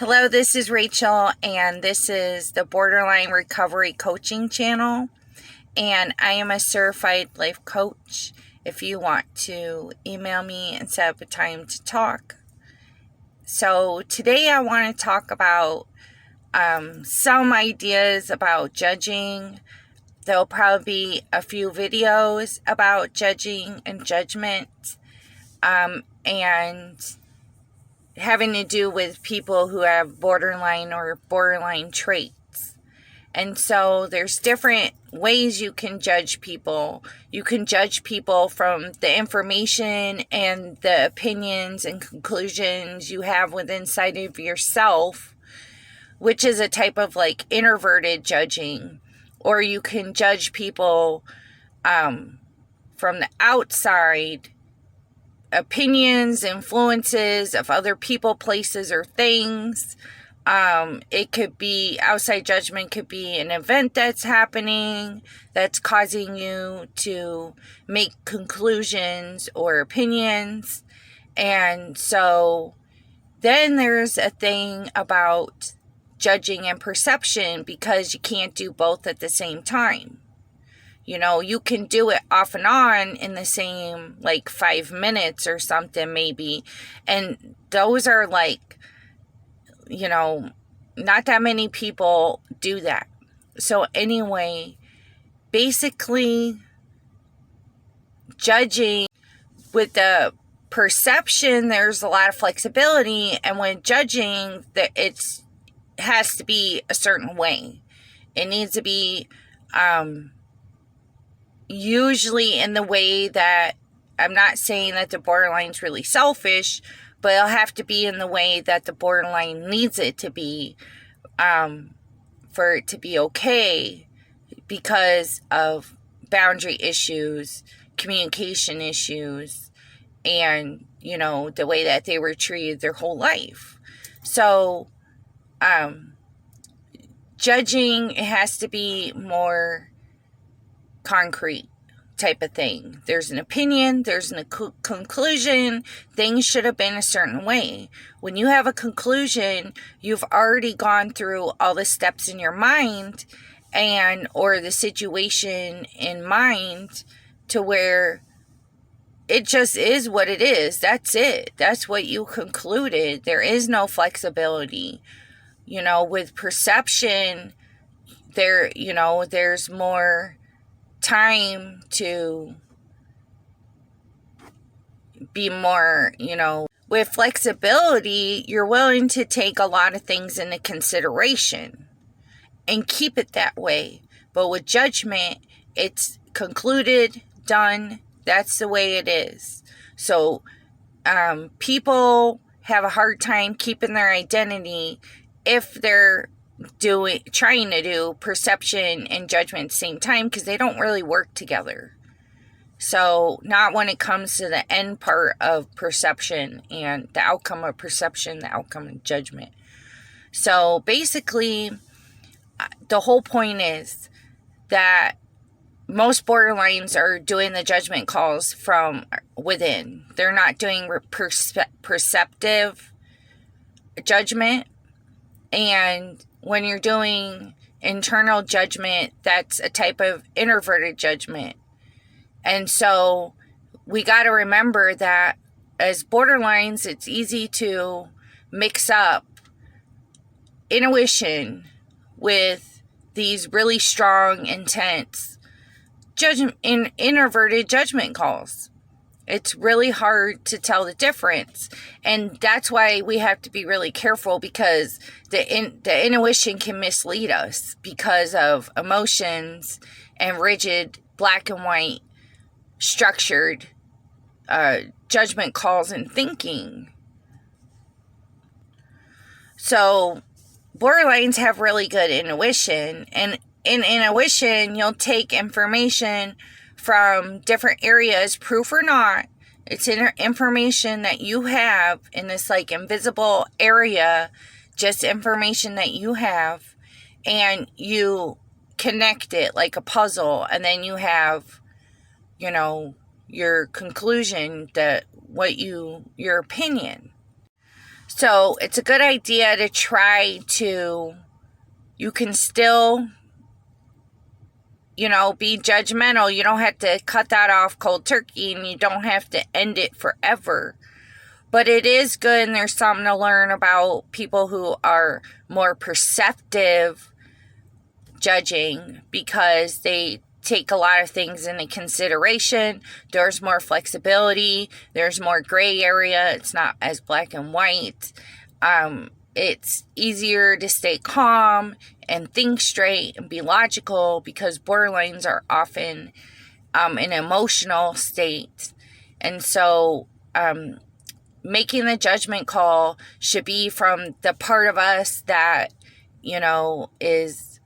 Hello, this is Rachel, and this is the Borderline Recovery Coaching Channel, and I am a certified life coach. If you want to email me and set up a time to talk. So today I want to talk about some ideas about judging. There'll probably be a few videos about judging and judgment, and having to do with people who have borderline traits. And so there's different ways you can judge people. You can judge people from the information and the opinions and conclusions you have within inside of yourself, which is a type of like introverted judging. Or you can judge people from the outside, opinions, influences of other people, places, or things. It could be outside judgment, could be an event that's happening that's causing you to make conclusions or opinions. And so then there's a thing about judging and perception, because you can't do both at the same time. You know, you can do it off and on in the same, like, 5 minutes or something, maybe. And those are, like, you know, not that many people do that. So anyway, basically, judging with the perception, there's a lot of flexibility. And when judging, it has to be a certain way. It needs to be usually in the way that, I'm not saying that the borderline's really selfish, but it'll have to be in the way that the borderline needs it to be, for it to be okay, because of boundary issues, communication issues, and, you know, the way that they were treated their whole life. So, judging, it has to be more concrete type of thing. There's an opinion, there's a conclusion. Things should have been a certain way. When you have a conclusion, you've already gone through all the steps in your mind or the situation in mind, to where it just is what it is. That's it. That's what you concluded. There is no flexibility. You know, with perception, there's more time to be more, with flexibility, you're willing to take a lot of things into consideration and keep it that way. But with judgment, it's concluded, done, that's the way it is. So people have a hard time keeping their identity if they're trying to do perception and judgment at the same time, because they don't really work together. So not when it comes to the end part of perception and the outcome of perception, the outcome of judgment. So basically, the whole point is that most borderlines are doing the judgment calls from within. They're not doing perceptive judgment. And when you're doing internal judgment, that's a type of introverted judgment. And so we got to remember that as borderlines, it's easy to mix up intuition with these really strong, intense introverted judgment calls. It's really hard to tell the difference. And that's why we have to be really careful, because the intuition can mislead us because of emotions and rigid black and white structured judgment calls and thinking. So borderlines have really good intuition. And in intuition, you'll take information from different areas, proof or not. It's information that you have in this like invisible area, just information that you have, and you connect it like a puzzle, and then you have, your conclusion, your opinion. So it's a good idea to try to, you can still, be judgmental. You don't have to cut that off cold turkey, and you don't have to end it forever. But it is good, and there's something to learn about people who are more perceptive judging, because they take a lot of things into consideration. There's more flexibility. There's more gray area. It's not as black and white. It's easier to stay calm and think straight and be logical, because borderlines are often in an emotional state. And so making the judgment call should be from the part of us that, is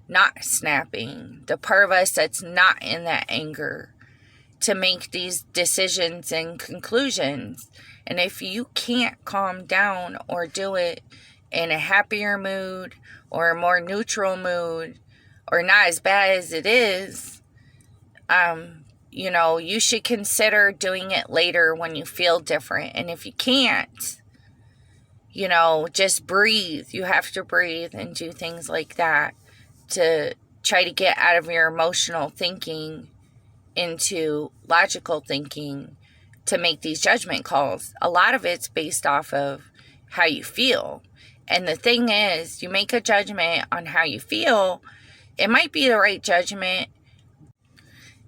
not snapping, the part of us that's not in that anger, to make these decisions and conclusions. And if you can't calm down or do it in a happier mood or a more neutral mood, or not as bad as it is, you should consider doing it later when you feel different. And if you can't, just breathe. You have to breathe and do things like that to try to get out of your emotional thinking into logical thinking to make these judgment calls. A lot of it's based off of how you feel. And the thing is, you make a judgment on how you feel. It might be the right judgment.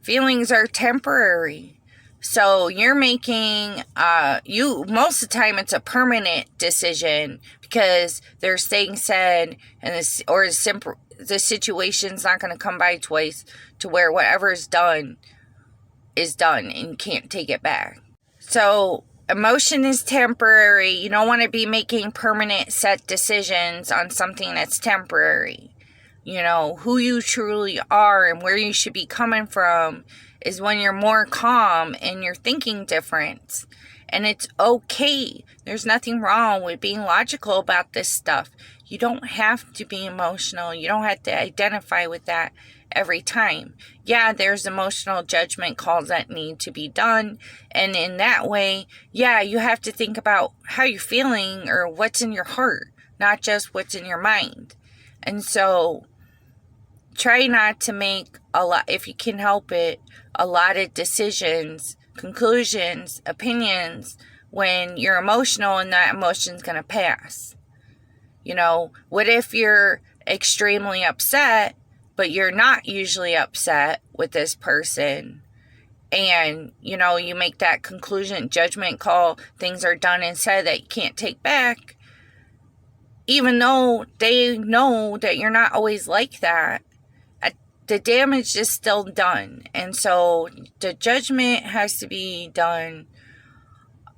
Feelings are temporary. So you're making, most of the time it's a permanent decision, because there's things said, and the situation's not going to come by twice, to where whatever is done and you can't take it back. So emotion is temporary. You don't want to be making permanent set decisions on something that's temporary. Who you truly are and where you should be coming from is when you're more calm and you're thinking different. And it's okay. There's nothing wrong with being logical about this stuff. You don't have to be emotional. You don't have to identify with that every time. Yeah, there's emotional judgment calls that need to be done. And in that way, yeah, you have to think about how you're feeling or what's in your heart, not just what's in your mind. And so try not to make if you can help it, a lot of decisions, conclusions, opinions when you're emotional, and that emotion's going to pass. What if you're extremely upset, but you're not usually upset with this person, and, you make that conclusion, judgment call, things are done and said that you can't take back, even though they know that you're not always like that. The damage is still done. And so the judgment has to be done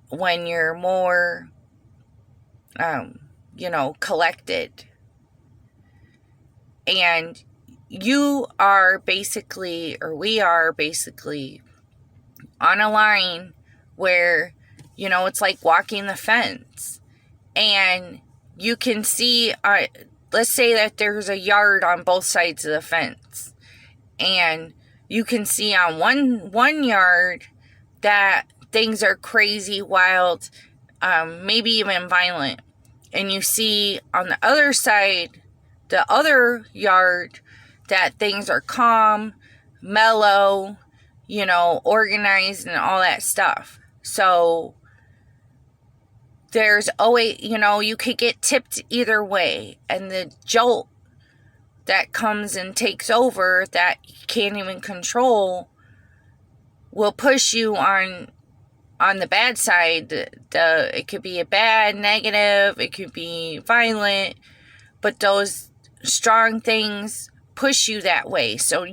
when you're more, collected. And you are basically, or we are basically, on a line where, it's like walking the fence. And you can see, let's say that there's a yard on both sides of the fence. And you can see on one yard that things are crazy, wild, maybe even violent. And you see on the other side, the other yard, that things are calm, mellow, organized and all that stuff. So there's always, you could get tipped either way. And the jolt that comes and takes over that you can't even control will push you on the bad side. It could be a bad, negative, it could be violent, but those strong things push you that way. So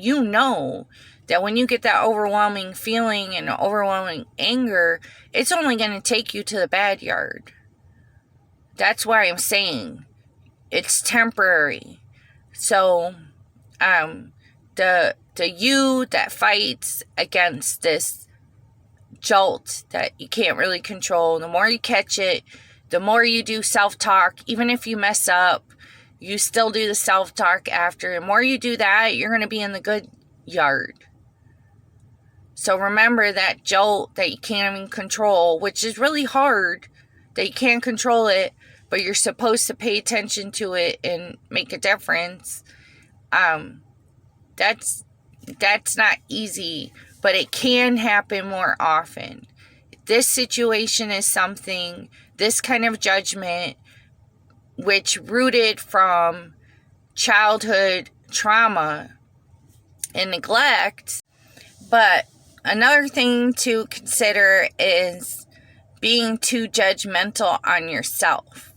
that when you get that overwhelming feeling and overwhelming anger, it's only going to take you to the bad yard. That's why I'm saying it's temporary. So, the you that fights against this jolt that you can't really control, the more you catch it, the more you do self-talk. Even if you mess up, you still do the self-talk after. The more you do that, you're going to be in the good yard. So remember that jolt that you can't even control, which is really hard. that you can't control it, but you're supposed to pay attention to it and make a difference. That's not easy, but it can happen more often. This situation is something, this kind of judgment, which rooted from childhood trauma and neglect. But another thing to consider is being too judgmental on yourself.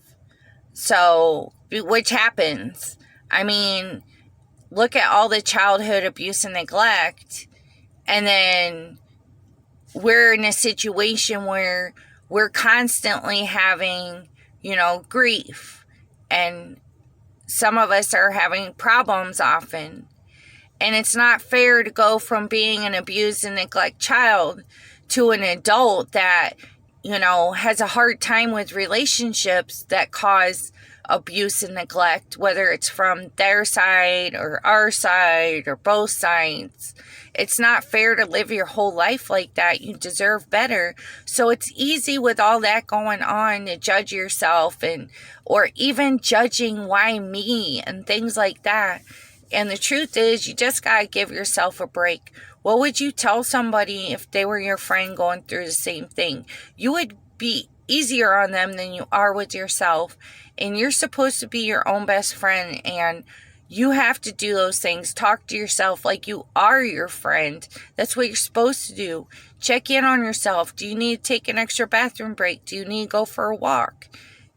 So, which happens. I mean, look at all the childhood abuse and neglect, and then we're in a situation where we're constantly having, grief, and some of us are having problems often. And it's not fair to go from being an abused and neglect child to an adult that, has a hard time with relationships that cause abuse and neglect, whether it's from their side or our side or both sides. It's not fair to live your whole life like that. You deserve better. So it's easy with all that going on to judge yourself, or even judging why me and things like that. And the truth is, you just got to give yourself a break. What would you tell somebody if they were your friend going through the same thing? You would be easier on them than you are with yourself. And you're supposed to be your own best friend, and you have to do those things. Talk to yourself like you are your friend. That's what you're supposed to do. Check in on yourself. Do you need to take an extra bathroom break? Do you need to go for a walk?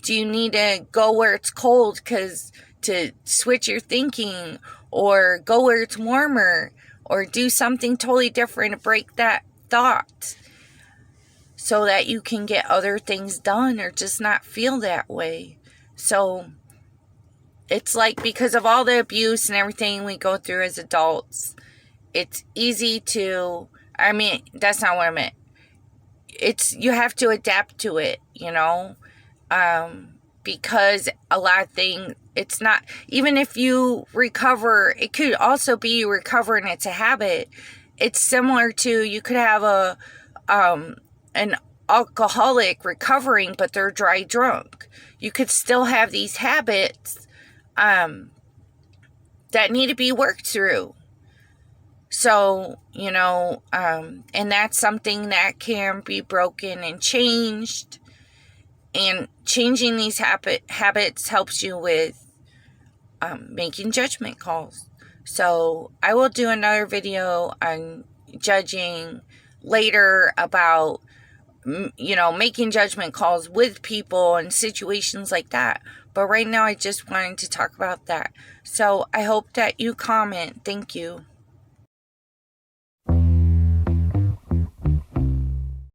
Do you need to go where it's cold to switch your thinking, or go where it's warmer, or do something totally different to break that thought so that you can get other things done, or just not feel that way? So it's like, because of all the abuse and everything we go through as adults, it's easy to, that's not what I meant. You have to adapt to it, because a lot of things, it's not, even if you recover, it could also be you recover and it's a habit. It's similar to, you could have an alcoholic recovering, but they're dry drunk. You could still have these habits that need to be worked through. So, and that's something that can be broken and changed. And changing these habits helps you with making judgment calls. So I will do another video on judging later about, making judgment calls with people and situations like that. But right now I just wanted to talk about that. So I hope that you comment. Thank you.